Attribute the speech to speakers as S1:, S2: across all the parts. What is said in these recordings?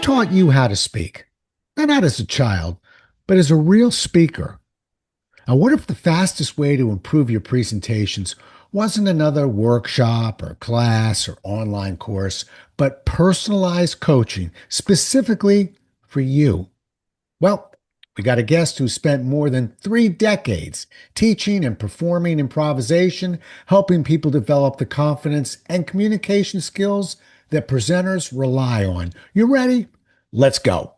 S1: taught you how to speak? Not as a child, but as a real speaker. Now, what if the fastest way to improve your presentations wasn't another workshop or class or online course, but personalized coaching specifically for you? Well, we got a guest who spent more than 3 decades teaching and performing improvisation, helping people develop the confidence and communication skills that presenters rely on. You ready? Let's go.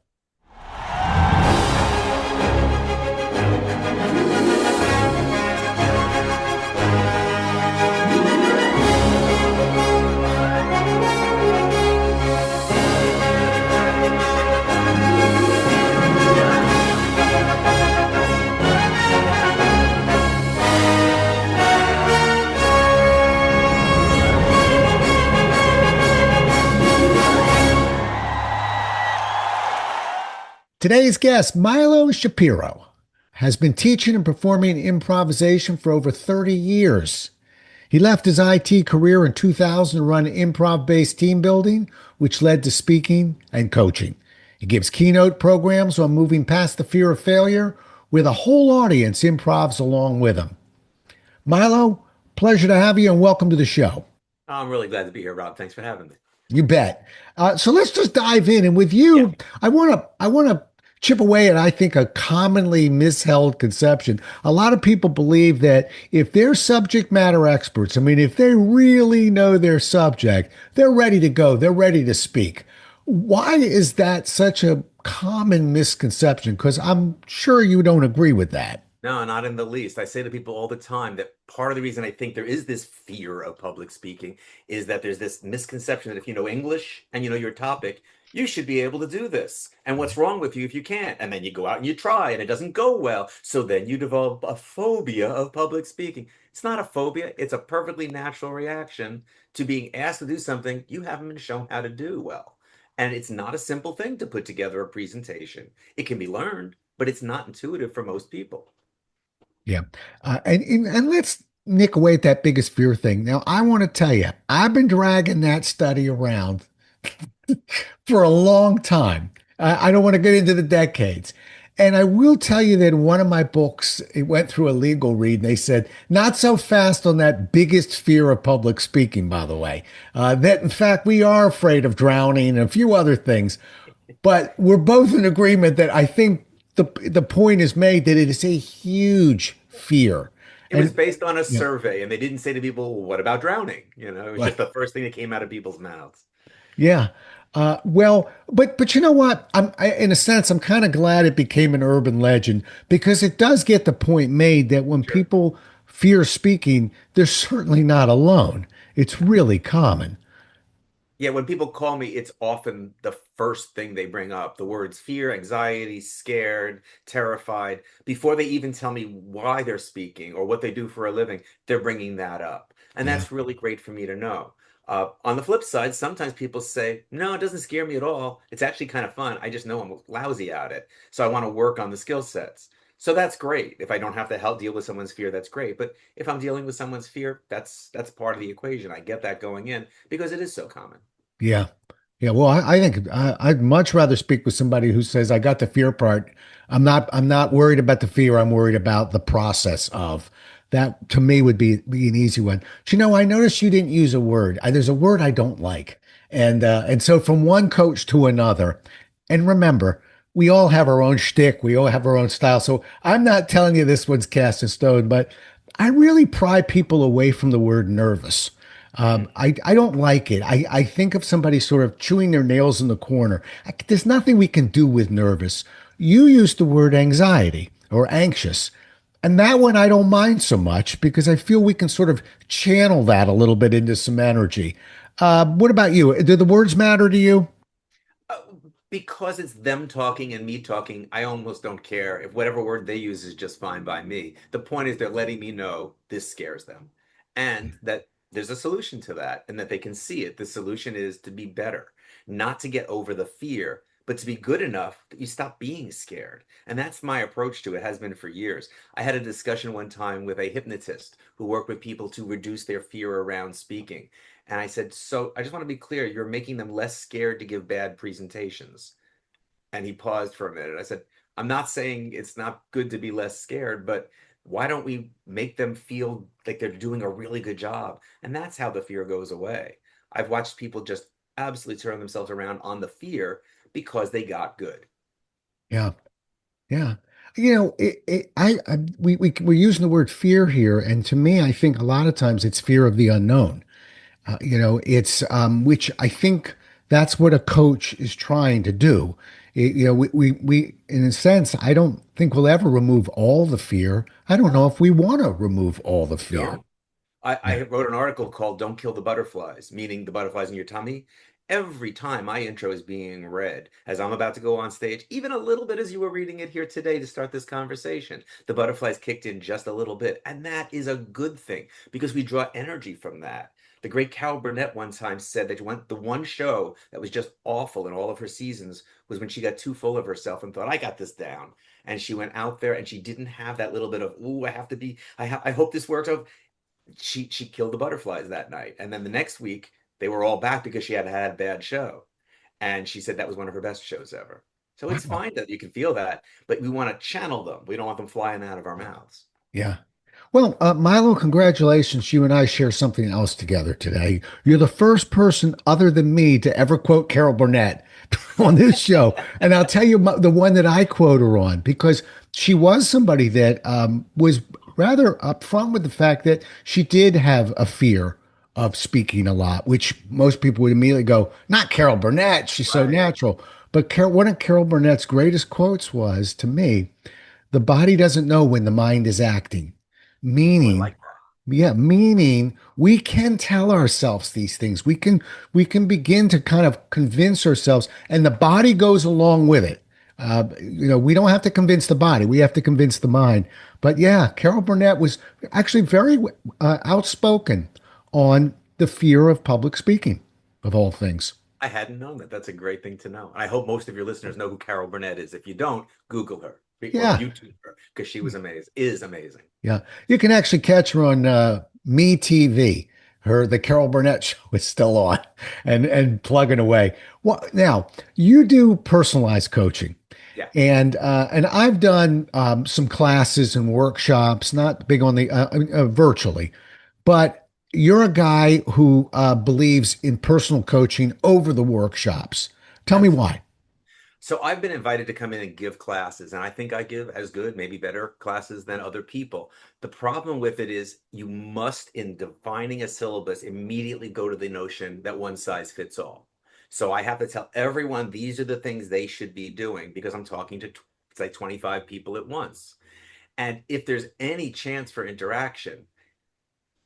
S1: Today's guest, Milo Shapiro, has been teaching and performing improvisation for over 30 years. He left his IT career in 2000 to run improv-based team building, which led to speaking and coaching. He gives keynote programs on moving past the fear of failure, where the whole audience improvs along with him. Milo, pleasure to have you and welcome to the show.
S2: I'm really glad to be here, Rob. Thanks for having me.
S1: You bet. So let's just dive in. And with
S2: Yeah,
S1: you, I want to chip away at, I think, a commonly misheld conception. A lot of people believe that if they're subject matter experts, I mean, if they really know their subject, they're ready to go. They're ready to speak. Why is that such a common misconception? Because I'm sure you don't agree with that.
S2: no, not in the least. I say to people all the time that part of the reason I think there is this fear of public speaking is that there's this misconception that if you know English and you know your topic, you should be able to do this. And what's wrong with you if you can't? And then you go out and you try and it doesn't go well. So then you develop a phobia of public speaking. It's not a phobia, it's a perfectly natural reaction to being asked to do something you haven't been shown how to do well. And it's not a simple thing to put together a presentation. It can be learned, but it's not intuitive for most people.
S1: Yeah. And let's nick away at that biggest fear thing. Now, I want to tell you, I've been dragging that study around for a long time. I don't want to get into the decades. And I will tell you that in one of my books, it went through a legal read, and they said, not so fast on that biggest fear of public speaking, by the way. That, in fact, we are afraid of drowning and a few other things. But we're both in agreement that I think the point is made that it is a huge fear.
S2: It was
S1: And
S2: based on a
S1: yeah,
S2: survey, and they didn't say to people, "Well, what about drowning?" It was just
S1: right.
S2: the first thing that came out of people's mouths.
S1: Yeah. Well, but you know what? In a sense, I'm kind of glad it became an urban legend because it does get the point made that when
S2: Sure.
S1: people fear speaking, they're certainly not alone. It's really common.
S2: Yeah, when people call me, it's often the first thing they bring up. The words fear, anxiety, scared, terrified. Before they even tell me why they're speaking or what they do for a living, they're bringing that up. And
S1: Yeah.
S2: that's really great for me to know. On the flip side, sometimes people say, no, it doesn't scare me at all. It's actually kind of fun. I just know I'm lousy at it. So I want to work on the skill sets. So that's great. If I don't have to help deal with someone's fear, that's great. But if I'm dealing with someone's fear, that's part of the equation. I get that going in because it is so common.
S1: Yeah. Yeah. Well, I think I'd much rather speak with somebody who says, I got the fear part. I'm not worried about the fear. I'm worried about the process of that to me would be an easy one. But, I noticed you didn't use a word. There's a word I don't like. And so from one coach to another, and remember, we all have our own shtick. We all have our own style. So I'm not telling you this one's cast in stone, but I really pry people away from the word nervous.
S2: Mhm.
S1: I don't like it. I think of somebody sort of chewing their nails in the corner. There's nothing we can do with nervous. You used the word anxiety or anxious. And that one I don't mind so much because I feel we can sort of channel that a little bit into some energy. What about you? Do the words matter to you?
S2: Uh, because it's them talking and me talking, I almost don't care if whatever word they use is just fine by me. The point is they're letting me know this scares them and that there's a solution to that and that they can see it. The solution is to be better, not to get over the fear, but to be good enough that you stop being scared. And that's my approach to it, has been for years. I had a discussion one time with a hypnotist who worked with people to reduce their fear around speaking. And I said, so I just want to be clear, you're making them less scared to give bad presentations. And he paused for a minute. I said, I'm not saying it's not good to be less scared, but why don't we make them feel like they're doing a really good job? And that's how the fear goes away. I've watched people just absolutely turn themselves around on the fear because they got good.
S1: Yeah. Yeah. We're using the word fear here. And to me, I think a lot of times it's fear of the unknown. It's which I think that's what a coach is trying to do. In a sense, I don't think we'll ever remove all the fear. I don't know
S2: No,
S1: if we want to remove all the
S2: we
S1: fear.
S2: don't. I
S1: Yeah.
S2: wrote an article called Don't Kill the Butterflies, meaning the butterflies in your tummy. Every time my intro is being read, as I'm about to go on stage, even a little bit as you were reading it here today to start this conversation, the butterflies kicked in just a little bit. And that is a good thing because we draw energy from that. The great Carol Burnett one time said that the one show that was just awful in all of her seasons was when she got too full of herself and thought, I got this down. And she went out there and she didn't have that little bit of, ooh, I have to be, I hope this works out. She killed the butterflies that night. And then the next week they were all back because she had had a bad show. And she said that was one of her best shows ever. So it's
S1: Wow.
S2: fine that you can feel that, but we want to channel them. We don't want them flying out of our mouths.
S1: Yeah. Well, Milo, congratulations. You and I share something else together today. You're the first person other than me to ever quote Carol Burnett on this show. And I'll tell you the one that I quote her on because she was somebody that was rather upfront with the fact that she did have a fear of speaking a lot, which most people would immediately go, not Carol Burnett. She's so
S2: Right.
S1: natural. But one of Carol Burnett's greatest quotes was to me, the body doesn't know when the mind is acting,
S2: Oh, I
S1: meaning,
S2: like that.
S1: yeah, meaning we can tell ourselves these things. We can begin to kind of convince ourselves, and the body goes along with it. We don't have to convince the body; we have to convince the mind. But yeah, Carol Burnett was actually very outspoken on the fear of public speaking, of all things.
S2: I hadn't known that. That's a great thing to know. And I hope most of your listeners know who Carol Burnett is. If you don't, Google her or
S1: Yeah,
S2: YouTube her because she was amazing, is amazing.
S1: yeah, you can actually catch her on Me TV. The Carol Burnett show is still on and plugging away. Well, now you do personalized coaching,
S2: Yeah,
S1: and I've done some classes and workshops. Not big on the virtually, but you're a guy who believes in personal coaching over the workshops. Tell me
S2: absolutely.
S1: why.
S2: So I've been invited to come in and give classes, and I think I give as good, maybe better classes than other people. The problem with it is you must, in defining a syllabus, immediately go to the notion that one size fits all. So I have to tell everyone these are the things they should be doing because I'm talking to, say, 25 people at once. And if there's any chance for interaction,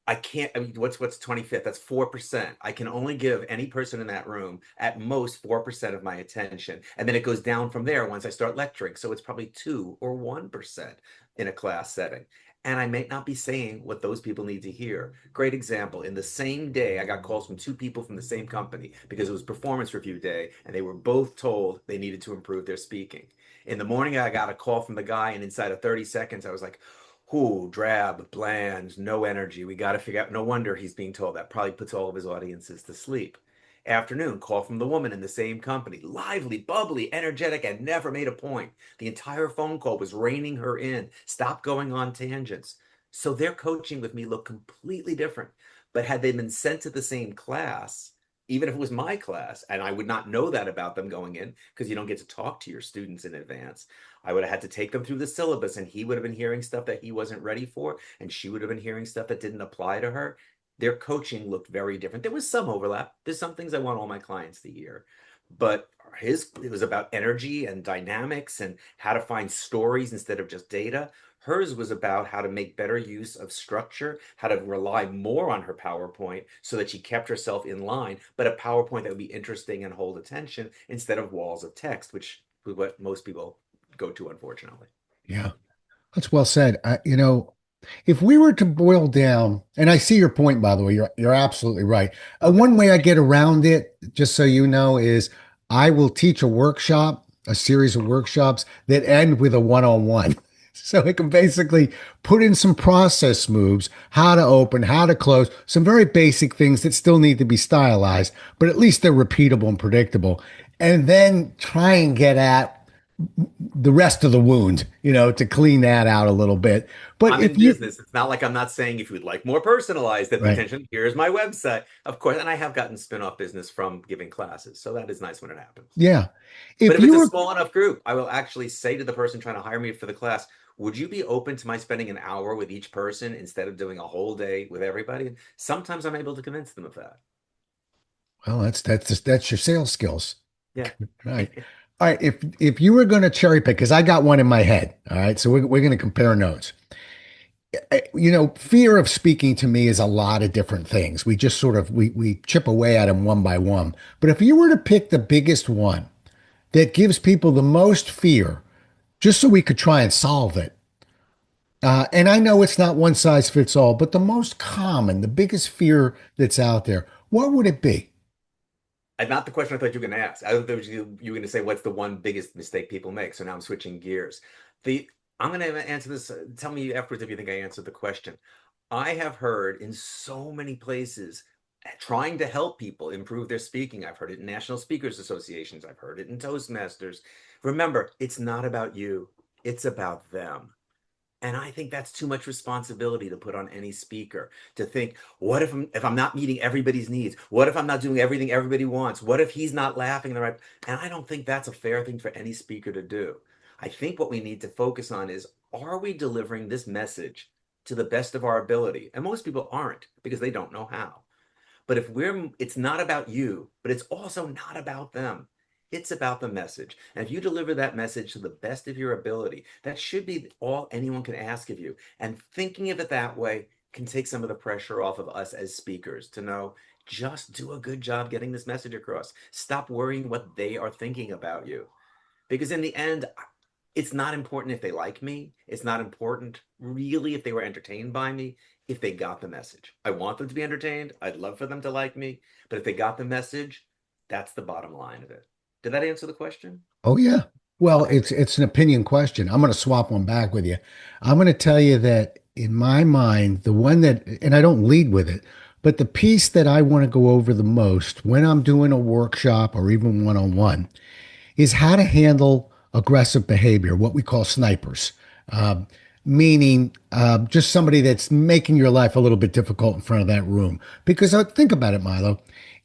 S2: I can't. I mean, what's 25th? That's 4%. I can only give any person in that room at most 4% of my attention. And then it goes down from there once I start lecturing. So it's probably 2 or 1% in a class setting. And I may not be saying what those people need to hear. Great example. In the same day, I got calls from two people from the same company because it was performance review day, and they were both told they needed to improve their speaking. In the morning, I got a call from the guy, and inside of 30 seconds, I was like, who drab, bland, no energy. We got to figure out. No wonder he's being told that. Probably puts all of his audiences to sleep. Afternoon, call from the woman in the same company. Lively, bubbly, energetic, and never made a point. The entire phone call was reining her in. Stop going on tangents. So their coaching with me looked completely different. But had they been sent to the same class, even if it was my class, and I would not know that about them going in because you don't get to talk to your students in advance. I would have had to take them through the syllabus, and he would have been hearing stuff that he wasn't ready for, and she would have been hearing stuff that didn't apply to her. Their coaching looked very different. There was some overlap. There's some things I want all my clients to hear, but it was about energy and dynamics and how to find stories instead of just data. Hers was about how to make better use of structure, how to rely more on her PowerPoint so that she kept herself in line, but a PowerPoint that would be interesting and hold attention instead of walls of text, which is what most people go to, unfortunately.
S1: Yeah, that's well said. If we were to boil down, and I see your point, by the way, you're absolutely right.
S2: Okay.
S1: One way I get around it, just so you know, is I will teach a workshop, a series of workshops that end with a one-on-one. So it can basically put in some process moves, how to open, how to close, some very basic things that still need to be stylized, but at least they're repeatable and predictable. And then try and get at the rest of the wound, to clean that out a little bit. But
S2: I'm
S1: if
S2: in
S1: you,
S2: business. It's not like I'm not saying if you'd like more personalized
S1: right,
S2: attention, here's my website. Of course, and I have gotten spin-off business from giving classes, so that is nice when it happens.
S1: yeah,
S2: But
S1: if
S2: if it's
S1: you
S2: a
S1: were,
S2: small enough group, I will actually say to the person trying to hire me for the class, would you be open to my spending an hour with each person instead of doing a whole day with everybody? Sometimes I'm able to convince them of that.
S1: well, that's your sales skills.
S2: Yeah.
S1: Right. All right. If you were going to cherry pick, because I got one in my head. All right. So we're going to compare notes. Fear of speaking to me is a lot of different things. We just sort of we chip away at them one by one. But if you were to pick the biggest one that gives people the most fear, just so we could try and solve it. And I know it's not one size fits all, but the most common, the biggest fear that's out there, what would it be?
S2: And not the question I thought you were going to ask. I thought you were going to say, what's the one biggest mistake people make? So now I'm switching gears. The I'm going to answer this. Tell me afterwards if you think I answered the question. I have heard in so many places trying to help people improve their speaking. I've heard it in national speakers associations. I've heard it in Toastmasters. Remember, it's not about you. It's about them. And I think that's too much responsibility to put on any speaker to think, what if I'm not meeting everybody's needs? What if I'm not doing everything everybody wants? What if he's not laughing the right? And I don't think that's a fair thing for any speaker to do. I think what we need to focus on is, are we delivering this message to the best of our ability? And most people aren't because they don't know how. But it's not about you, but it's also not about them. It's about the message. And if you deliver that message to the best of your ability, that should be all anyone can ask of you. And thinking of it that way can take some of the pressure off of us as speakers to know, just do a good job getting this message across. Stop worrying what they are thinking about you. Because in the end, it's not important if they like me. It's not important really if they were entertained by me, if they got the message. I want them to be entertained. I'd love for them to like me. But if they got the message, that's the bottom line of it. Did that answer the question?
S1: Oh yeah. Well,
S2: Okay, great.
S1: it's an opinion question. I'm going to swap one back with you. I'm going to tell you that in my mind, the one that, and I don't lead with it, but the piece that I want to go over the most when I'm doing a workshop or even one-on-one is how to handle aggressive behavior, what we call snipers, uh, meaning just somebody that's making your life a little bit difficult in front of that room. Because think about it, Milo.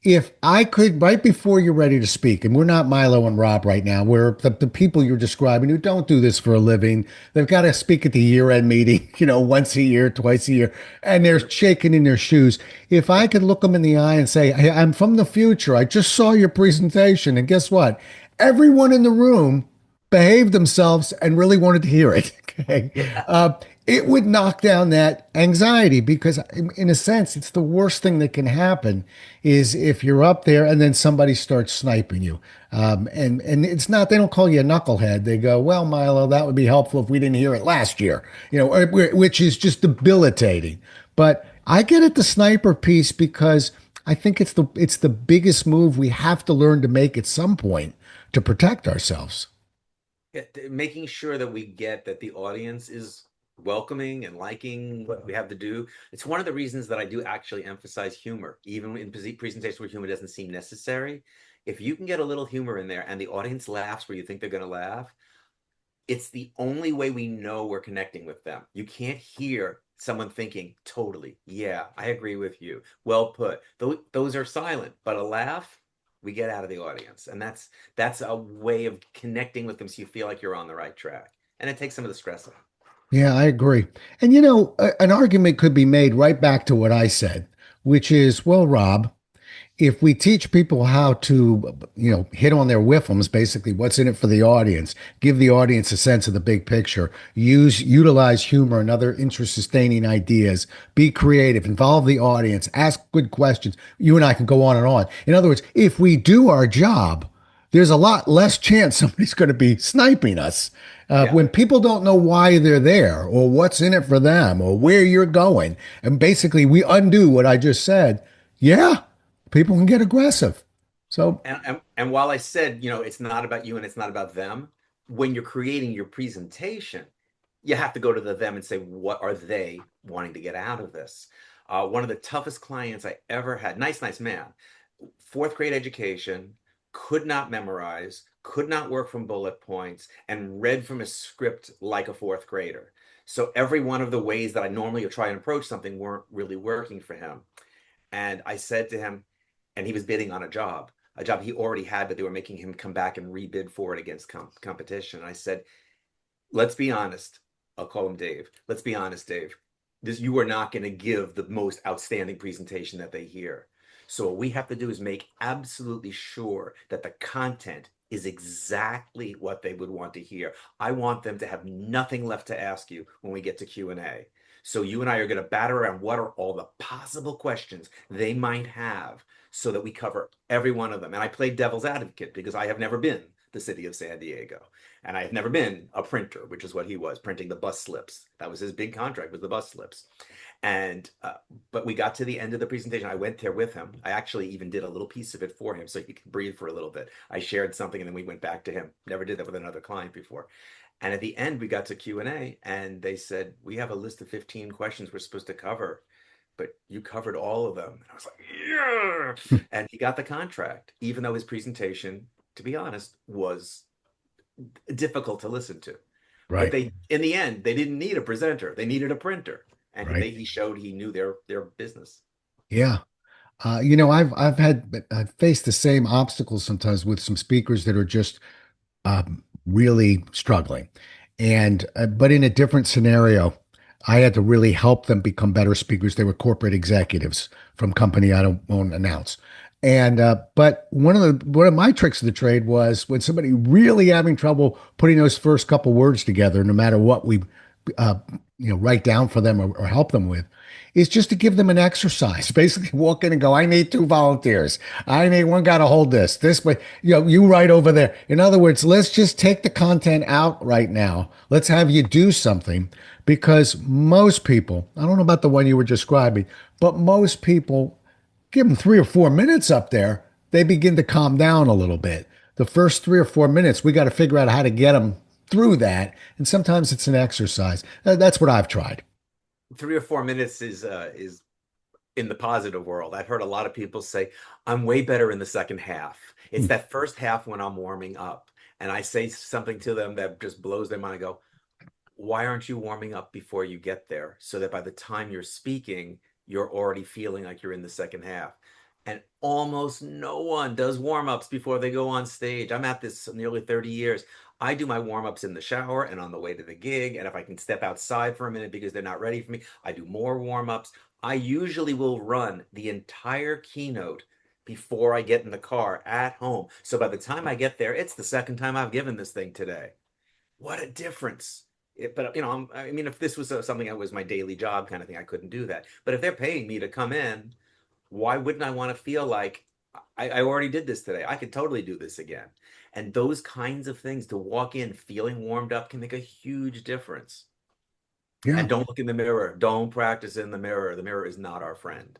S1: If I could, right before you're ready to speak, and we're not Milo and Rob right now, we're the people you're describing who don't do this for a living. They've got to speak at the year-end meeting, once a year, twice a year, and they're shaking in their shoes. If I could look them in the eye and say, hey, I'm from the future. I just saw your presentation, and guess what? Everyone in the room behaved themselves and really wanted to hear it. Okay.
S2: Yeah.
S1: Uh, it would knock down that anxiety because, in a sense, it's the worst thing that can happen is if you're up there and then somebody starts sniping you. And it's not, they don't call you a knucklehead. They go, well, Milo, that would be helpful if we didn't hear it last year, which is just debilitating. But I get at the sniper piece because I think it's the biggest move we have to learn to make at some point to protect ourselves.
S2: Yeah, making sure that we get that the audience is welcoming and liking what we have to do. It's one of the reasons that I do actually emphasize humor, even in presentations where humor doesn't seem necessary. If you can get a little humor in there and the audience laughs where you think they're going to laugh, it's the only way we know we're connecting with them. You can't hear someone thinking, totally, yeah, I agree with you. Well put. Those are silent, but a laugh, we get out of the audience. And that's a way of connecting with them so you feel like you're on the right track. And it takes some of the stress off.
S1: Yeah, I agree. And an argument could be made right back to what I said, which is, well, Rob, if we teach people how to, hit on their whiffums, basically what's in it for the audience, give the audience a sense of the big picture, utilize humor and other interest sustaining ideas, be creative, involve the audience, ask good questions. You and I can go on and on. In other words, if we do our job, there's a lot less chance somebody's going to be sniping us.
S2: Yeah.
S1: When people don't know why they're there or what's in it for them or where you're going, and basically we undo what I just said, yeah, people can get aggressive. So,
S2: And while I said, it's not about you and it's not about them, when you're creating your presentation, you have to go to the them and say, what are they wanting to get out of this? One of the toughest clients I ever had, nice, nice man, fourth grade education, could not memorize, could not work from bullet points, and read from a script like a fourth grader. So every one of the ways that I normally try and approach something weren't really working for him. And I said to him, and he was bidding on a job he already had, but they were making him come back and rebid for it against competition. And I said, let's be honest. I'll call him Dave. Let's be honest, Dave. You are not going to give the most outstanding presentation that they hear. So what we have to do is make absolutely sure that the content is exactly what they would want to hear. I want them to have nothing left to ask you when we get to Q&A. So you and I are going to batter around what are all the possible questions they might have so that we cover every one of them. And I played devil's advocate because I have never been the city of San Diego. And I've never been a printer, which is what he was, printing the bus slips. That was his big contract, was the bus slips. And but we got to the end of the presentation. I went there with him. I actually even did a little piece of it for him so he could breathe for a little bit. I shared something and then we went back to him. Never did that with another client before. And at the end, we got to Q&A and they said, we have a list of 15 questions we're supposed to cover, but you covered all of them. And I was like, yeah. And he got the contract, even though his presentation, to be honest, was difficult to listen to. But
S1: right,
S2: they, in the end, they didn't need a presenter; they needed a printer, and
S1: right.
S2: he showed he knew their business.
S1: Yeah. I've faced the same obstacles sometimes with some speakers that are just really struggling. And but in a different scenario, I had to really help them become better speakers. They were corporate executives from company I don't won't announce. And but one of my tricks of the trade was when somebody really having trouble putting those first couple words together, no matter what we uh, write down for them or help them with, is just to give them an exercise. Basically, walk in and go, I need two volunteers. I need one guy to hold this way. You write over there. In other words, let's just take the content out right now. Let's have you do something because most people, I don't know about the one you were describing, but most people give them 3 or 4 minutes up there, they begin to calm down a little bit. The first 3 or 4 minutes, we got to figure out how to get them through that. And sometimes it's an exercise. That's what I've tried.
S2: 3 or 4 minutes is in the positive world. I've heard a lot of people say, I'm way better in the second half. It's that first half when I'm warming up. And I say something to them that just blows their mind. I go, why aren't you warming up before you get there so that by the time you're speaking, you're already feeling like you're in the second half? And almost no one does warm-ups before they go on stage. I'm at this nearly 30 years. I do my warm-ups in the shower and on the way to the gig. And if I can step outside for a minute because they're not ready for me, I do more warm-ups. I usually will run the entire keynote before I get in the car at home. So by the time I get there, it's the second time I've given this thing today. What a difference. But I mean, if this was something that was my daily job kind of thing, I couldn't do that. But if they're paying me to come in, why wouldn't I want to feel like I already did this today? I could totally do this again. And those kinds of things to walk in feeling warmed up can make a huge difference.
S1: Yeah.
S2: And don't look in the mirror. Don't practice in the mirror. The mirror is not our friend.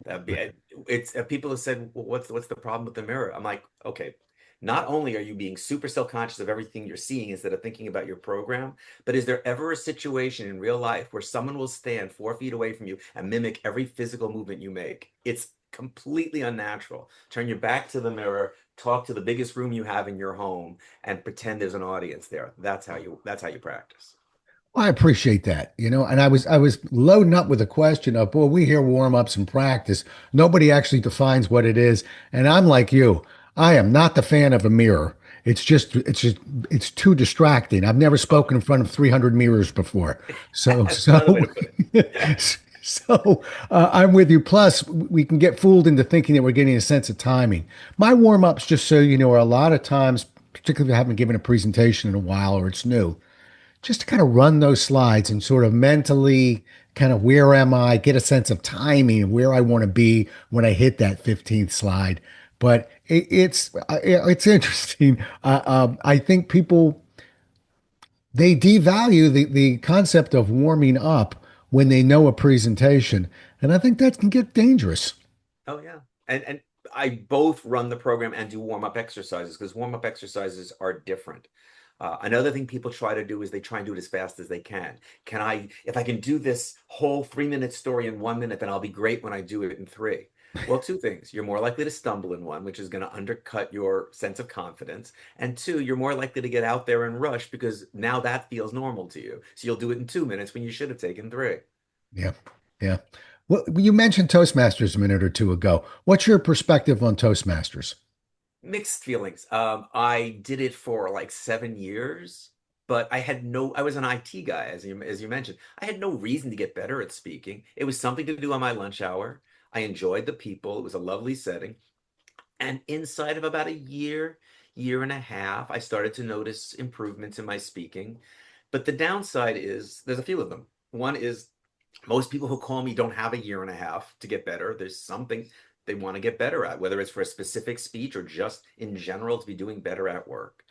S2: That'd be it's people have said, well, what's the problem with the mirror? I'm like, okay, not only are you being super self-conscious of everything you're seeing instead of thinking about your program, but is there ever a situation in real life where someone will stand 4 feet away from you and mimic every physical movement you make? It's completely unnatural. Turn your back to the mirror, talk to the biggest room you have in your home, and pretend there's an audience there. That's how you practice.
S1: Well, I appreciate that, and I was loading up with a question of, well, we hear warm-ups and practice. Nobody actually defines what it is. And I'm like you. I am not the fan of a mirror. It's too distracting. I've never
S2: Oh,
S1: spoken in front of 300 mirrors before. So,
S2: that's another way
S1: so,
S2: to put it. Yeah.
S1: I'm with you. Plus, we can get fooled into thinking that we're getting a sense of timing. My warm-ups, just so you know, are a lot of times, particularly if I haven't given a presentation in a while or it's new, just to kind of run those slides and sort of mentally kind of where am I, get a sense of timing and where I want to be when I hit that 15th slide. But it's interesting. I think people they devalue the concept of warming up when they know a presentation, and I think that can get dangerous.
S2: Oh yeah. And I both run the program and do warm-up exercises because warm-up exercises are different. Another thing people try to do is they try and do it as fast as they can. If I can do this whole 3-minute story in 1 minute, then I'll be great when I do it in three. Well, two things. You're more likely to stumble in one, which is going to undercut your sense of confidence. And two, you're more likely to get out there and rush because now that feels normal to you. So you'll do it in 2 minutes when you should have taken three.
S1: Yeah. Yeah. Well, you mentioned Toastmasters a minute or two ago. What's your perspective on Toastmasters?
S2: Mixed feelings. I did it for like 7 years, but I was an IT guy, as you mentioned. I had no reason to get better at speaking. It was something to do on my lunch hour. I enjoyed the people. It was a lovely setting. And inside of about a year, year and a half, I started to notice improvements in my speaking. But the downside is there's a few of them. One is most people who call me don't have a year and a half to get better. There's something they want to get better at, whether it's for a specific speech or just in general to be doing better at work.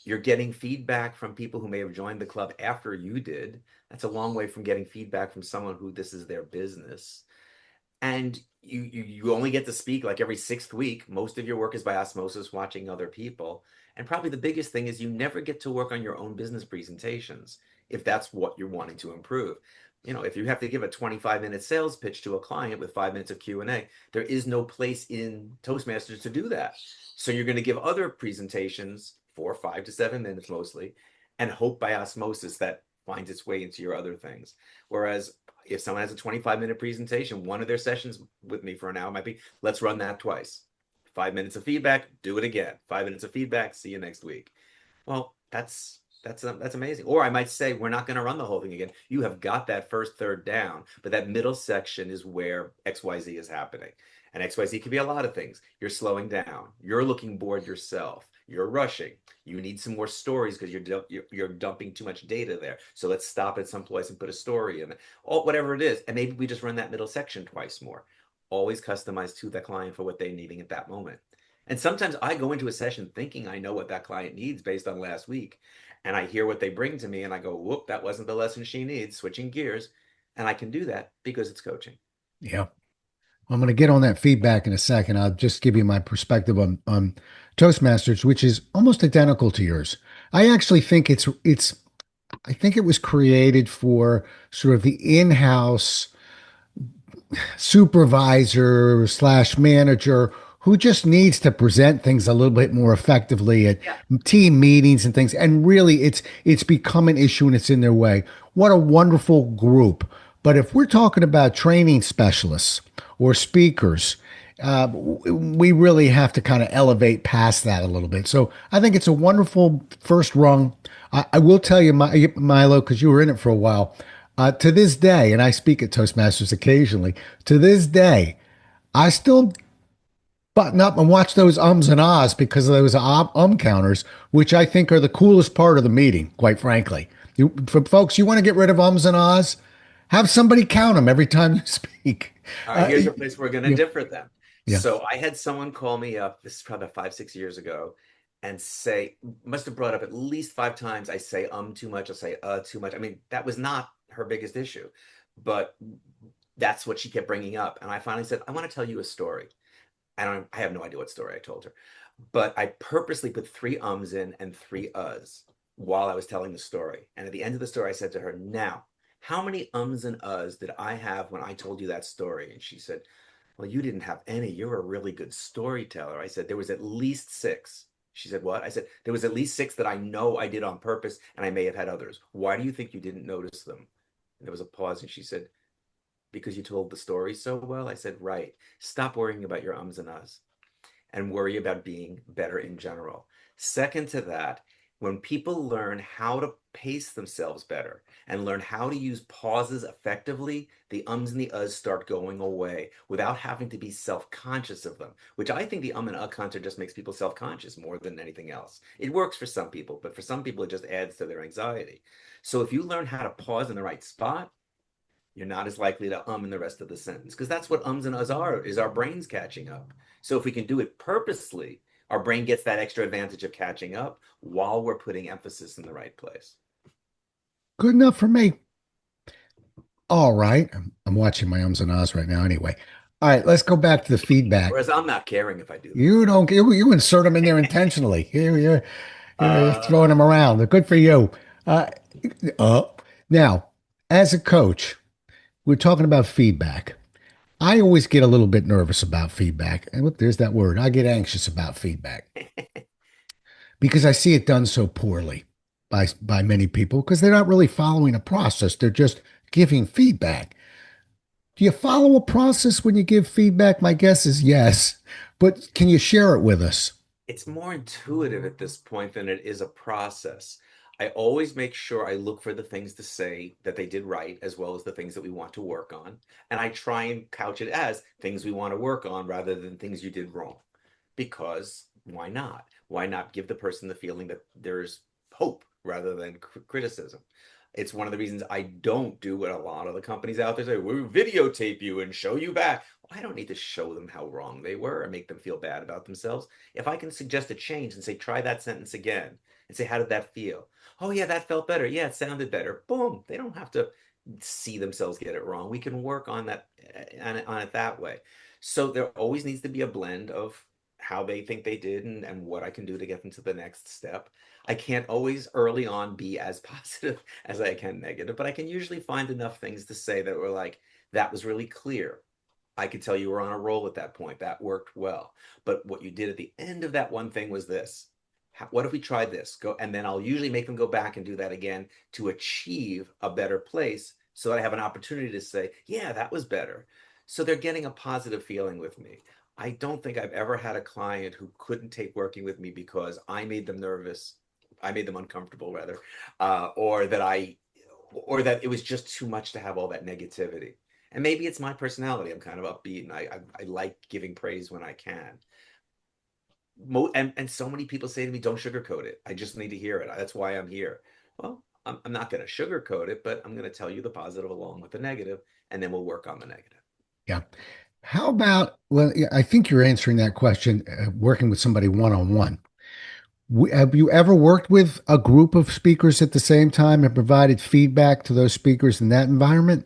S2: You're getting feedback from people who may have joined the club after you did. That's a long way from getting feedback from someone who this is their business. And you only get to speak like every sixth week. Most of your work is by osmosis, watching other people. And probably the biggest thing is you never get to work on your own business presentations if that's what you're wanting to improve. If you have to give a 25-minute sales pitch to a client with 5 minutes of Q&A, there is no place in Toastmasters to do that. So you're going to give other presentations for 5 to 7 minutes mostly and hope by osmosis that finds its way into your other things. Whereas if someone has a 25-minute presentation, one of their sessions with me for an hour might be, let's run that twice. 5 minutes of feedback, do it again. 5 minutes of feedback, see you next week. Well, that's amazing. Or I might say, we're not going to run the whole thing again. You have got that first third down, but that middle section is where XYZ is happening. And XYZ can be a lot of things. You're slowing down. You're looking bored yourself. You're rushing. You need some more stories because you're dumping too much data there. So let's stop at some place and put a story in it. Or whatever it is. And maybe we just run that middle section twice more. Always customized to the client for what they're needing at that moment. And sometimes I go into a session thinking I know what that client needs based on last week. And I hear what they bring to me and I go, whoop, that wasn't the lesson she needs, switching gears. And I can do that because it's coaching.
S1: Yeah. I'm going to get on that feedback in a second. I'll just give you my perspective on Toastmasters, which is almost identical to yours. I actually think I think it was created for sort of the in-house supervisor slash manager who just needs to present things a little bit more effectively at
S2: Yeah.
S1: team meetings and things. And really, it's become an issue and it's in their way. What a wonderful group! But if we're talking about training specialists or speakers, we really have to kind of elevate past that a little bit. So I think it's a wonderful first rung. I will tell you, Milo, because you were in it for a while. To this day, and I speak at Toastmasters occasionally, to this day, I still button up and watch those ums and ahs because of those counters, which I think are the coolest part of the meeting, quite frankly. For folks, you want to get rid of ums and ahs, have somebody count them every time you speak.
S2: All right,
S1: Uh,
S2: here's a place we're going to
S1: yeah,
S2: differ then.
S1: yeah.
S2: So I had someone call me up, this is probably about 5, 6 years ago, and say, must have brought up at least 5 times. I say too much, I say too much. I mean, that was not her biggest issue, but that's what she kept bringing up. And I finally said, I want to tell you a story. I have no idea what story I told her, but I purposely put three ums in and three uhs while I was telling the story. And at the end of the story, I said to her, now, how many ums and uhs did I have when I told you that story? And she said, well, you didn't have any. You're a really good storyteller. I said, there was at least six. She said, what? I said, there was at least six that I know I did on purpose, and I may have had others. Why do you think you didn't notice them? And there was a pause, and she said, because you told the story so well. I said, right. Stop worrying about your ums and uhs and worry about being better in general. Second to that, when people learn how to pace themselves better and learn how to use pauses effectively, the ums and the uhs start going away without having to be self-conscious of them, which I think the and concept just makes people self-conscious more than anything else. It works for some people, but for some people, it just adds to their anxiety. So if you learn how to pause in the right spot, you're not as likely to in the rest of the sentence because that's what ums and uhs are, is our brains catching up. So if we can do it purposely, our brain gets that extra advantage of catching up while we're putting emphasis in the right place.
S1: Good enough for me. All right. I'm watching my ums and ahs right now anyway. All right, let's go back to the feedback.
S2: Whereas I'm not caring if I do them.
S1: You don't you insert them in there intentionally. You're throwing
S2: Uh,
S1: them around. They're good for you. Uh, uh, Now, as a coach, we're talking about feedback. I always get a little bit nervous about feedback. And look, there's that word. I get anxious about feedback because I see it done so poorly by many people because they're not really following a process. They're just giving feedback. Do you follow a process when you give feedback? My guess is yes. But can you share it with us?
S2: it's more intuitive at this point than it is a process. I always make sure I look for the things to say that they did right, as well as the things that we want to work on. And I try and couch it as things we want to work on rather than things you did wrong. Because why not? Why not give the person the feeling that there's hope rather than criticism? It's one of the reasons I don't do what a lot of the companies out there say, we videotape you and show you back. Well, I don't need to show them how wrong they were and make them feel bad about themselves. If I can suggest a change and say, try that sentence again and say, how did that feel? Oh, yeah, that felt better. Yeah, it sounded better. Boom. They don't have to see themselves get it wrong. We can work on that on it that way. So there always needs to be a blend of how they think they did and what I can do to get them to the next step. I can't always early on be as positive as I can negative, but I can usually find enough things to say that were like, that was really clear. I could tell you were on a roll at that point. That worked well. But what you did at the end of that one thing was this. What if we tried this? Go, and then I'll usually make them go back and do that again to achieve a better place so that I have an opportunity to say, yeah, that was better. So they're getting a positive feeling with me. I don't think I've ever had a client who couldn't take working with me because I made them nervous. I made them uncomfortable rather, or or that it was just too much to have all that negativity. And maybe it's my personality. I'm kind of upbeat and I like giving praise when I can. And so many people say to me, don't sugarcoat it. I just need to hear it. That's why I'm here. Well, I'm not going to sugarcoat it, but I'm going to tell you the positive along with the negative, and then we'll work on the negative.
S1: Yeah. How about, well, yeah, I think you're answering that question working with somebody one on one. Have you ever worked with a group of speakers at the same time and provided feedback to those speakers in that environment?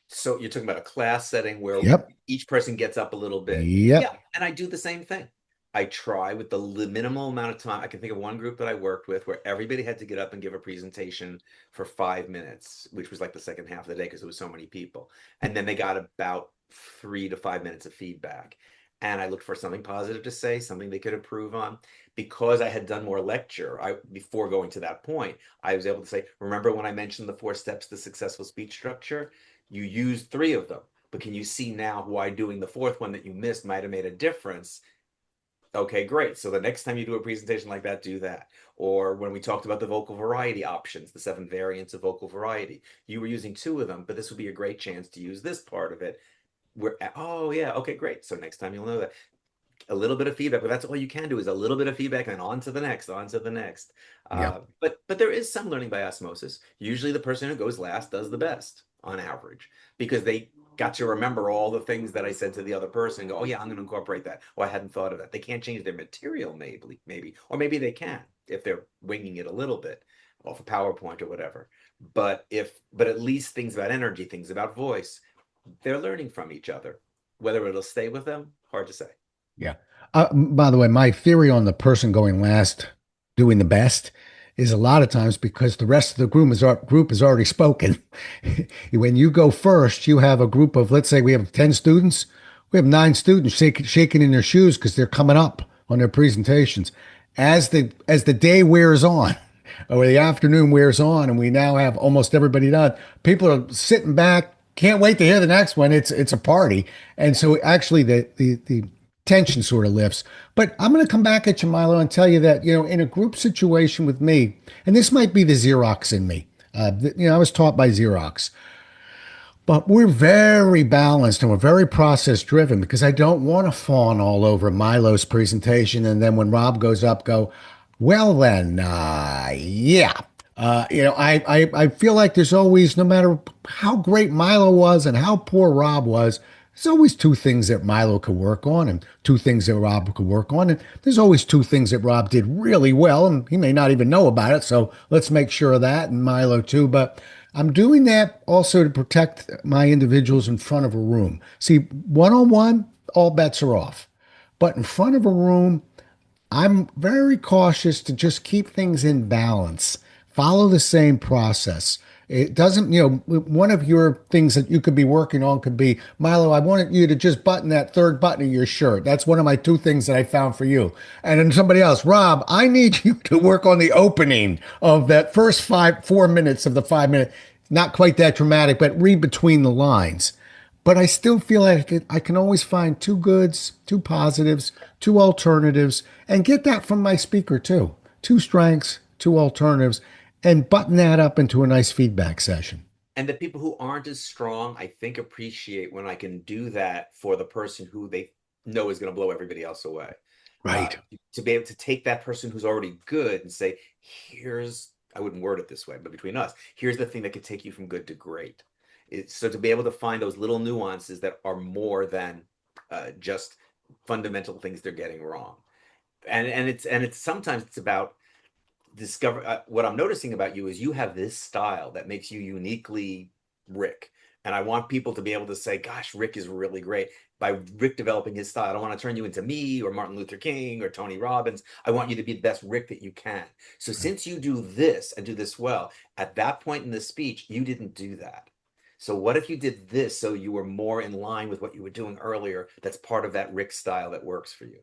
S2: So you're talking about a class setting where
S1: Yep.
S2: each person gets up a little bit. Yeah,
S1: Yep.
S2: and I do the same thing. I try with the minimal amount of time. I can think of one group that I worked with where everybody had to get up and give a presentation for 5 minutes, which was like the second half of the day because there was so many people. And then they got about 3 to 5 minutes of feedback. And I looked for something positive to say, something they could improve on. Because I had done more lecture, before going to that point, I was able to say, remember when I mentioned the 4 steps to successful speech structure? You used 3 of them, but can you see now why doing the 4th one that you missed might have made a difference? Okay, great. So the next time you do a presentation like that, do that. Or when we talked about the vocal variety options, the 7 variants of vocal variety, you were using 2 of them, but this would be a great chance to use this part of it. Oh yeah, okay, great. So next time you'll know that a little bit of feedback, but that's all you can do is a little bit of feedback and on to the next, on to the next.
S1: Yeah.
S2: But there is some learning by osmosis. Usually the person who goes last does the best on average because they got to remember all the things that I said to the other person and go, oh yeah, I'm going to incorporate that. Oh, I hadn't thought of that. They can't change their material, or maybe they can if they're winging it a little bit off a PowerPoint or whatever. But at least things about energy, things about voice, they're learning from each other. Whether it'll stay with them, hard to say.
S1: Yeah. By the way, my theory on the person going last doing the best is a lot of times because the rest of the group is already spoken. When you go first, you have a group of, let's say we have 10 students. We have 9 students shaking in their shoes because they're coming up on their presentations. As the day wears on, or the afternoon wears on, and we now have almost everybody done, people are sitting back, can't wait to hear the next one. It's a party, and so actually the tension sort of lifts. But I'm going to come back at you, Milo, and tell you that, in a group situation with me, and this might be the Xerox in me. I was taught by Xerox, but we're very balanced and we're very process driven because I don't want to fawn all over Milo's presentation. And then when Rob goes up, go, well, then, yeah. I feel like there's always, no matter how great Milo was and how poor Rob was, there's always 2 things that Milo could work on and 2 things that Rob could work on. And there's always 2 things that Rob did really well, and he may not even know about it. So let's make sure of that, and Milo too. But I'm doing that also to protect my individuals in front of a room. See, one on one, all bets are off. But in front of a room, I'm very cautious to just keep things in balance, follow the same process. It doesn't, one of your things that you could be working on could be, Milo, I wanted you to just button that third button of your shirt. That's one of my two things that I found for you. And then somebody else, Rob, I need you to work on the opening of that first 4 minutes of the 5 minute. Not quite that dramatic, but read between the lines. But I still feel like I can always find two goods, two positives, two alternatives, and get that from my speaker too. Two strengths, two alternatives, and button that up into a nice feedback session.
S2: And the people who aren't as strong, I think, appreciate when I can do that for the person who they know is going to blow everybody else away. Uh,
S1: Right.
S2: to be able to take that person who's already good and say, here's, I wouldn't word it this way, but between us, here's the thing that could take you from good to great. So to be able to find those little nuances that are more than just fundamental things they're getting wrong. And it's sometimes it's about discover what I'm noticing about you is you have this style that makes you uniquely Rick. And I want people to be able to say, gosh, Rick is really great. By Rick developing his style, I don't want to turn you into me or Martin Luther King or Tony Robbins. I want you to be the best Rick that you can. So since you do this and do this well, at that point in the speech, you didn't do that. So what if you did this so you were more in line with what you were doing earlier? That's part of that Rick style that works for you.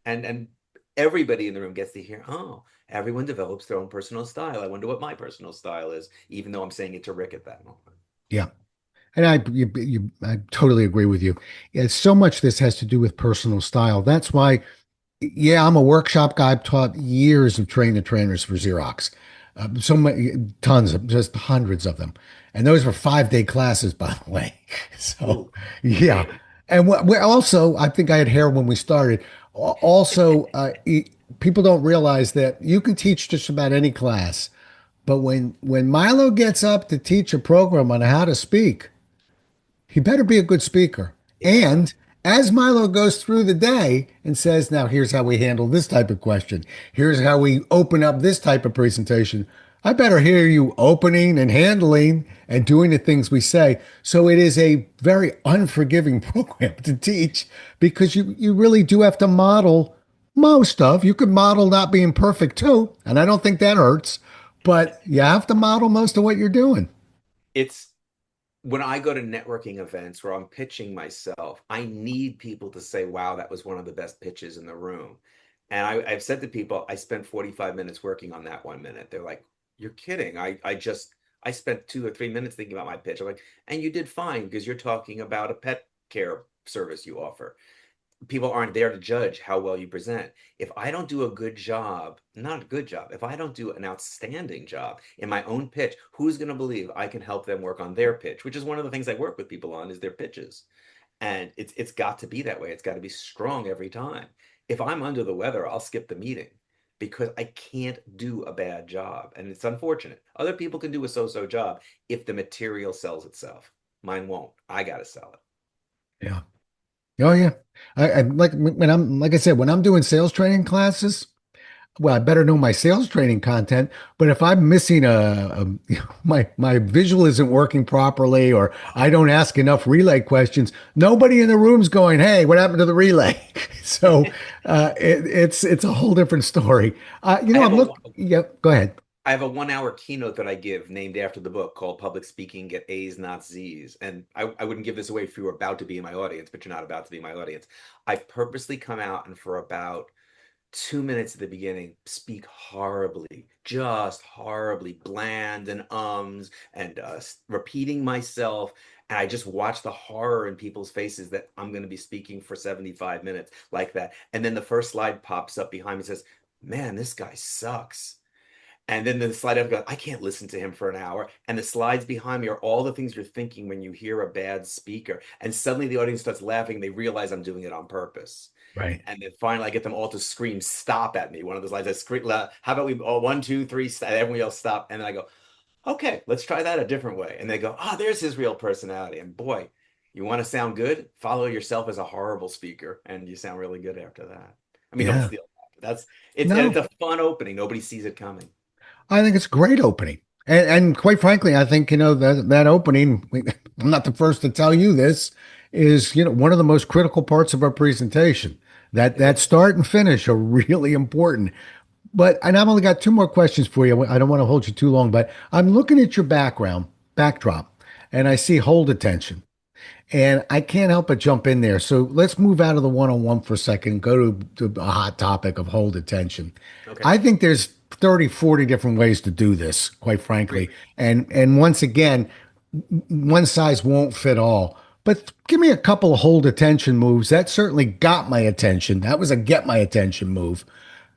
S2: And everybody in the room gets to hear, oh, everyone develops their own personal style. I wonder what my personal style is, even though I'm saying it to Rick at that moment.
S1: Yeah. And I totally agree with you. So much this has to do with personal style. That's why, yeah, I'm a workshop guy. I've taught years of train the trainers for Xerox. So many, tons of, just hundreds of them. And those were 5 day classes, by the way. So,
S2: Ooh,
S1: yeah.
S2: okay.
S1: And we also, I think I had hair when we started. Also, people don't realize that you can teach just about any class, but when Milo gets up to teach a program on how to speak, he better be a good speaker.
S2: Yeah.
S1: And as Milo goes through the day and says, now here's how we handle this type of question, here's how we open up this type of presentation, I better hear you opening and handling and doing the things we say. So it is a very unforgiving program to teach because you really do have to model most of. You could model not being perfect too, and I don't think that hurts, but you have to model most of what you're doing.
S2: It's when I go to networking events where I'm pitching myself, I need people to say, wow, that was one of the best pitches in the room. And I've said to people, I spent 45 minutes working on that 1 minute. They're like, you're kidding. I spent 2 or 3 minutes thinking about my pitch. I'm like, and you did fine because you're talking about a pet care service you offer. People aren't there to judge how well you present. If I don't do a good job, not a good job, if I don't do an outstanding job in my own pitch, who's going to believe I can help them work on their pitch? Which is one of the things I work with people on is their pitches. And it's got to be that way. It's got to be strong every time. If I'm under the weather, I'll skip the meeting because I can't do a bad job. And it's unfortunate. Other people can do a so-so job if the material sells itself. Mine won't. I got to sell it.
S1: Yeah. Oh yeah. I like when I'm like I said, when I'm doing sales training classes, well, I better know my sales training content. But if I'm missing my visual isn't working properly, or I don't ask enough relay questions, nobody in the room's going, "Hey, what happened to the relay?" So it's a whole different story.
S2: I have
S1: I'm
S2: a
S1: look. Yeah, go ahead.
S2: I have a 1 hour keynote that I give named after the book called Public Speaking Get A's, Not Z's. And I wouldn't give this away if you were about to be in my audience, but you're not about to be my audience. I've purposely come out and for about 2 minutes at the beginning, speak horribly, just horribly, bland and ums and repeating myself. And I just watch the horror in people's faces that I'm going to be speaking for 75 minutes like that. And then the first slide pops up behind me and says, man, this guy sucks. And then the slide up goes, I can't listen to him for an hour. And the slides behind me are all the things you're thinking when you hear a bad speaker. And suddenly the audience starts laughing. They realize I'm doing it on purpose.
S1: Right.
S2: And then finally I get them all to scream, stop at me. One of the slides I scream, how about we all 1, 2, 3, and everyone else stop. And then I go, okay, let's try that a different way. And they go, oh, there's his real personality. And boy, you want to sound good? Follow yourself as a horrible speaker, and you sound really good after that. I mean, don't
S1: Yeah.
S2: steal that. That's it's and it's
S1: No,
S2: a fun opening. Nobody sees it coming.
S1: I think it's a great opening. And quite frankly, I think, that opening, I'm not the first to tell you this, is, one of the most critical parts of our presentation.
S2: It
S1: That
S2: is.
S1: start and finish are really important. And I've only got two more questions for you. I don't want to hold you too long, but I'm looking at your backdrop, and I see hold attention. And I can't help but jump in there. So let's move out of the one-on-one for a second and go to a hot topic of hold attention.
S2: Okay.
S1: I think there's 30, 40 different ways to do this, quite frankly.
S2: Agreed.
S1: And once again, one size won't fit all. But give me a couple of hold attention moves. That certainly got my attention. That was a get my attention move.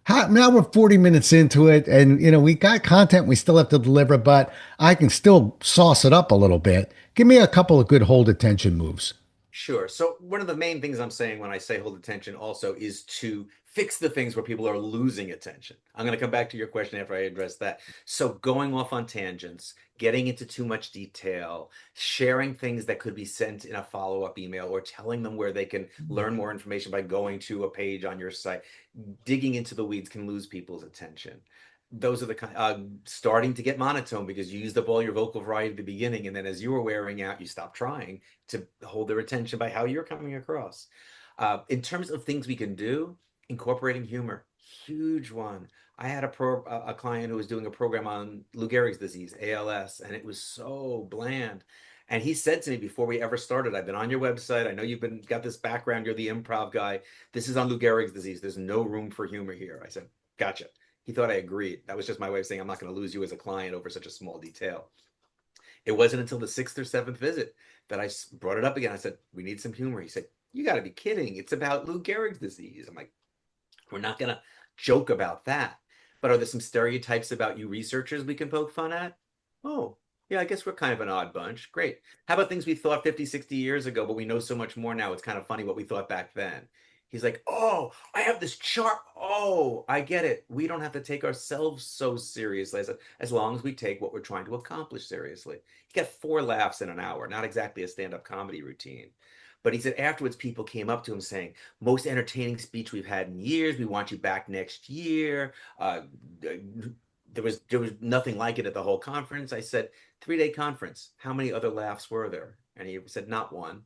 S1: Now we're 40 minutes into it, and we got content we still have to deliver, but I can still sauce it up a little bit. Give me a couple of good hold attention moves.
S2: Sure. So one of the main things I'm saying when I say hold attention also is to fix the things where people are losing attention. I'm going to come back to your question after I address that. So going off on tangents, getting into too much detail, sharing things that could be sent in a follow-up email, or telling them where they can learn more information by going to a page on your site, digging into the weeds can lose people's attention. Those are the kind starting to get monotone because you used up all your vocal variety at the beginning, and then as you were wearing out, you stopped trying to hold their attention by how you're coming across. In terms of things we can do, incorporating humor, huge one. I had a client who was doing a program on Lou Gehrig's disease, ALS, and it was so bland. And he said to me before we ever started, I've been on your website. I know you've been got this background. You're the improv guy. This is on Lou Gehrig's disease. There's no room for humor here. I said, gotcha. He thought I agreed. That was just my way of saying I'm not going to lose you as a client over such a small detail. It wasn't until the sixth or seventh visit that I brought it up again. I said, we need some humor. He said, you got to be kidding. It's about Lou Gehrig's disease. I'm like, we're not going to joke about that. But are there some stereotypes about you researchers we can poke fun at? Oh, yeah, I guess we're kind of an odd bunch. Great. How about things we thought 50, 60 years ago, but we know so much more now? It's kind of funny what we thought back then. He's like, oh, I have this chart. Oh, I get it. We don't have to take ourselves so seriously as long as we take what we're trying to accomplish seriously. He got 4 laughs in an hour, not exactly a stand-up comedy routine. But he said afterwards, people came up to him saying, most entertaining speech we've had in years. We want you back next year. There was nothing like it at the whole conference. I said, 3 day conference. How many other laughs were there? And he said, not one.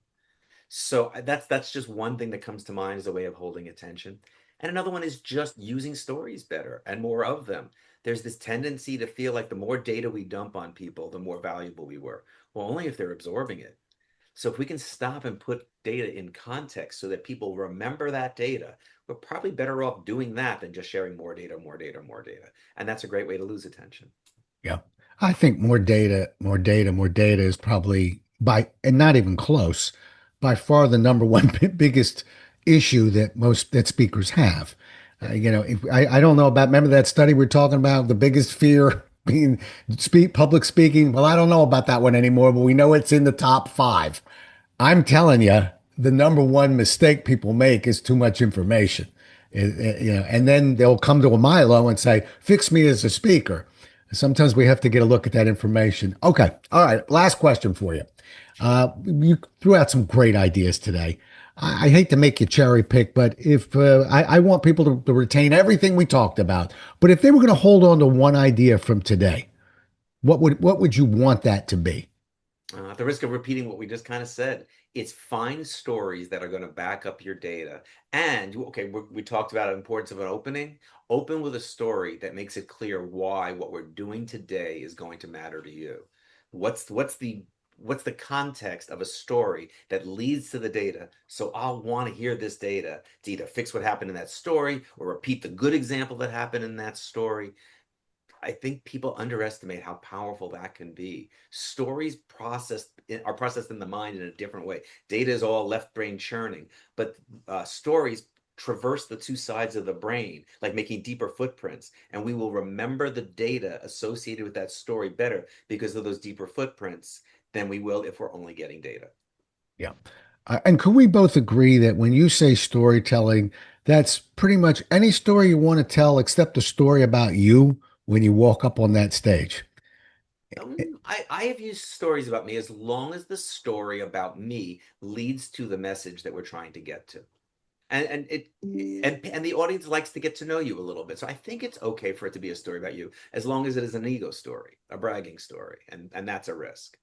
S2: So that's just one thing that comes to mind as a way of holding attention. And another one is just using stories better and more of them. There's this tendency to feel like the more data we dump on people, the more valuable we were. Well, only if they're absorbing it. So if we can stop and put data in context so that people remember that data, we're probably better off doing that than just sharing more data, more data, more data. And that's a great way to lose attention.
S1: Yeah. I think more data is probably and not even close, by far the number one biggest issue that speakers have.
S2: Yeah.
S1: I don't know remember that study we're talking about, the biggest fear being public speaking. Well, I don't know about that one anymore, but we know it's in the top five. I'm telling you, the number one mistake people make is too much information. And then they'll come to a Milo and say, "Fix me as a speaker." Sometimes we have to get a look at that information. Okay, all right. Last question for you.
S2: Sure.
S1: You threw out some great ideas today. I hate to make you cherry pick, but if I want people to retain everything we talked about, but if they were going to hold on to one idea from today, what would you want that to be?
S2: At the risk of repeating what we just kind of said, it's find stories that are going to back up your data. And okay, we talked about the importance of an opening. Open with a story that makes it clear why what we're doing today is going to matter to you. What's the context of a story that leads to the data? So I'll want to hear this data to either fix what happened in that story or repeat the good example that happened in that story. I think people underestimate how powerful that can be. Stories are processed in the mind in a different way. Data is all left brain churning, but stories traverse the two sides of the brain, like making deeper footprints. And we will remember the data associated with that story better because of those deeper footprints than we will if we're only getting data.
S1: Yeah. And could we both agree that when you say storytelling, that's pretty much any story you want to tell except a story about you when you walk up on that stage?
S2: I have used stories about me as long as the story about me leads to the message that we're trying to get to. And the audience likes to get to know you a little bit. So I think it's okay for it to be a story about you, as long as it is an ego story, a bragging story, and that's a risk.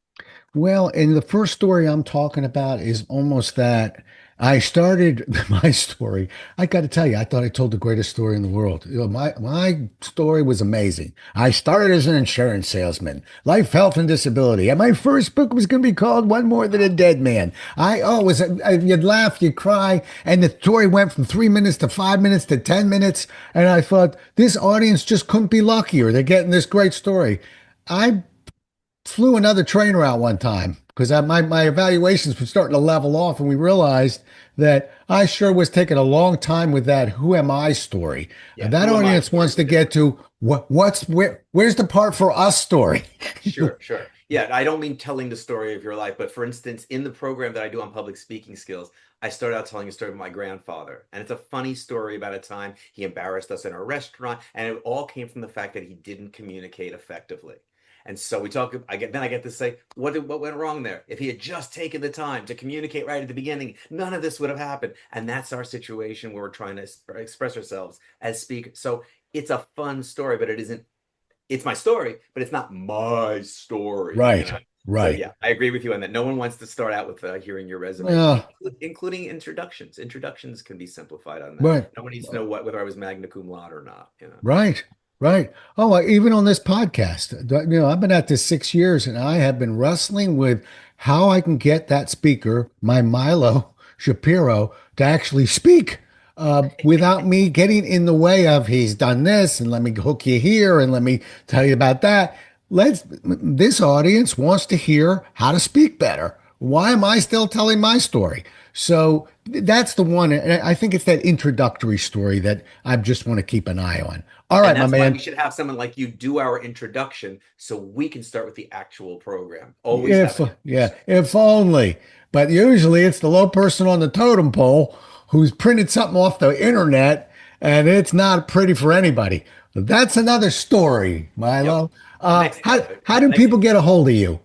S1: Well, and the first story I'm talking about is almost that. I started my story. I got to tell you, I thought I told the greatest story in the world. My story was amazing. I started as an insurance salesman, life, health, and disability. And my first book was going to be called One More Than a Dead Man. You'd laugh, you'd cry, and the story went from 3 minutes to 5 minutes to 10 minutes. And I thought this audience just couldn't be luckier. They're getting this great story. I flew another trainer out one time because my evaluations were starting to level off, and we realized that I sure was taking a long time with that "Who am I" story.
S2: Yeah,
S1: And that
S2: who am I
S1: audience
S2: story
S1: wants
S2: is
S1: to get
S2: different.
S1: to where's the part for us story.
S2: Sure, sure. Yeah, I don't mean telling the story of your life, but for instance, in the program that I do on public speaking skills, I started out telling a story of my grandfather. And it's a funny story about a time he embarrassed us in a restaurant, and it all came from the fact that he didn't communicate effectively. And so we talk, I get to say, what went wrong there? If he had just taken the time to communicate right at the beginning, none of this would have happened. And that's our situation where we're trying to express ourselves as speakers. So it's a fun story, but it isn't it's my story, but it's not my story, you
S1: Right,
S2: know? So
S1: right.
S2: yeah, I agree with you on that. No one wants to start out with hearing your resume,
S1: Well,
S2: including introductions. Introductions can be simplified on that.
S1: right.
S2: No one needs to know whether I was magna cum laude or not, you know?
S1: Right, right. Oh, even on this podcast, I've been at this 6 years, and I have been wrestling with how I can get that speaker, my Milo Shapiro, to actually speak without me getting in the way of he's done this, and let me hook you here, and let me tell you about that. This audience wants to hear how to speak better. Why am I still telling my story? So that's the one. And I think it's that introductory story that I just want to keep an eye on. All
S2: And
S1: right, my
S2: that's why we
S1: man.
S2: should have someone like you do our introduction so we can start with the actual program. Always have
S1: If,
S2: an
S1: yeah,
S2: introducer.
S1: if only. But usually it's the low person on the totem pole who's printed something off the internet, and it's not pretty for anybody. But that's another story,
S2: Yep.
S1: Milo.
S2: Next topic.
S1: How do
S2: Next
S1: people get a hold of you?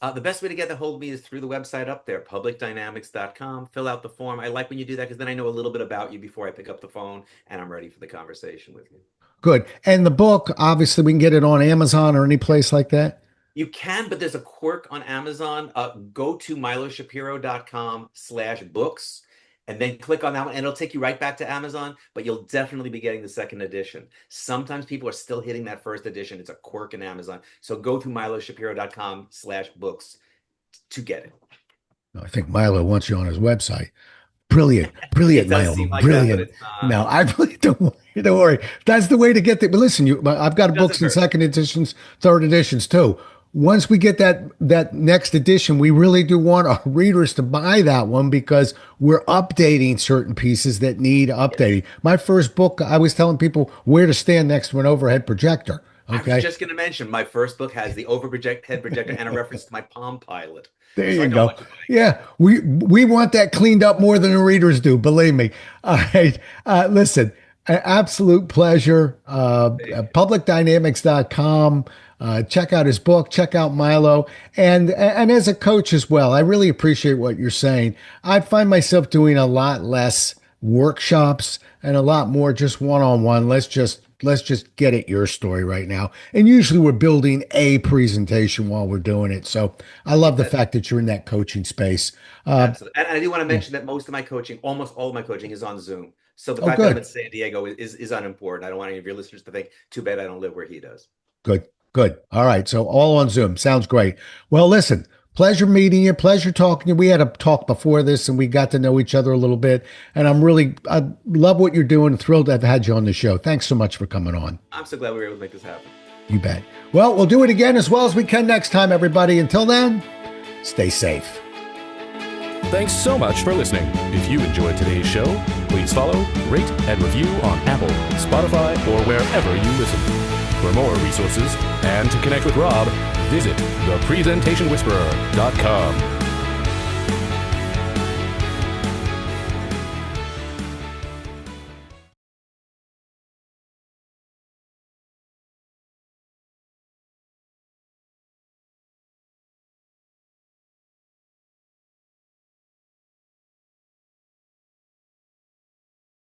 S2: The best way to get a hold of me is through the website up there, publicdynamics.com. Fill out the form. I like when you do that because then I know a little bit about you before I pick up the phone and I'm ready for the conversation with you.
S1: Good. And the book, obviously, we can get it on Amazon or any place like that.
S2: You can, but there's a quirk on Amazon. Go to miloshapiro.com/books and then click on that one, and it'll take you right back to Amazon, but you'll definitely be getting the second edition. Sometimes people are still hitting that first edition. It's a quirk in Amazon. So go to miloshapiro.com/books to get it.
S1: I think Milo wants you on his website. Brilliant, brilliant,
S2: It does
S1: Milo,
S2: seem like that, but
S1: brilliant.
S2: it's not.
S1: No, I really don't worry. Don't worry. That's the way to get there. But listen, I've got
S2: It doesn't
S1: books in
S2: hurt.
S1: second editions, third editions too. Once we get that next edition, we really do want our readers to buy that one because we're updating certain pieces that need
S2: Yes.
S1: updating. My first book, I was telling people where to stand next to an overhead projector.
S2: I was
S1: Okay,
S2: just going to mention my first book has the head projector and a reference to my Palm Pilot.
S1: there
S2: So
S1: you
S2: I know
S1: go.
S2: much about it.
S1: Yeah, we want that cleaned up more than the readers do. Believe me. All right. Listen, an absolute pleasure. Publicdynamics.com. Check out his book. Check out Milo, and as a coach as well. I really appreciate what you're saying. I find myself doing a lot less workshops and a lot more just one-on-one. Let's just get at your story right now. And usually we're building a presentation while we're doing it. So I love the fact that you're in that coaching space.
S2: Absolutely. And I do want to
S1: Yeah.
S2: mention that most of my coaching, almost all of my coaching is on Zoom. So the
S1: Oh,
S2: fact that I'm in
S1: good,
S2: San Diego is unimportant. I don't want any of your listeners to think, too bad I don't live where he does.
S1: good, good. All right. So all on Zoom. Sounds great. Well, listen, pleasure meeting you. Pleasure talking to you. We had a talk before this and we got to know each other a little bit. And I love what you're doing. Thrilled to have had you on the show. Thanks so much for coming on.
S2: I'm so glad we were able to make this happen.
S1: You bet. Well, we'll do it again as well as we can next time, everybody. Until then, stay safe.
S3: Thanks so much for listening. If you enjoyed today's show, please follow, rate, and review on Apple, Spotify, or wherever you listen. For more resources and to connect with Rob, visit thepresentationwhisperer.com.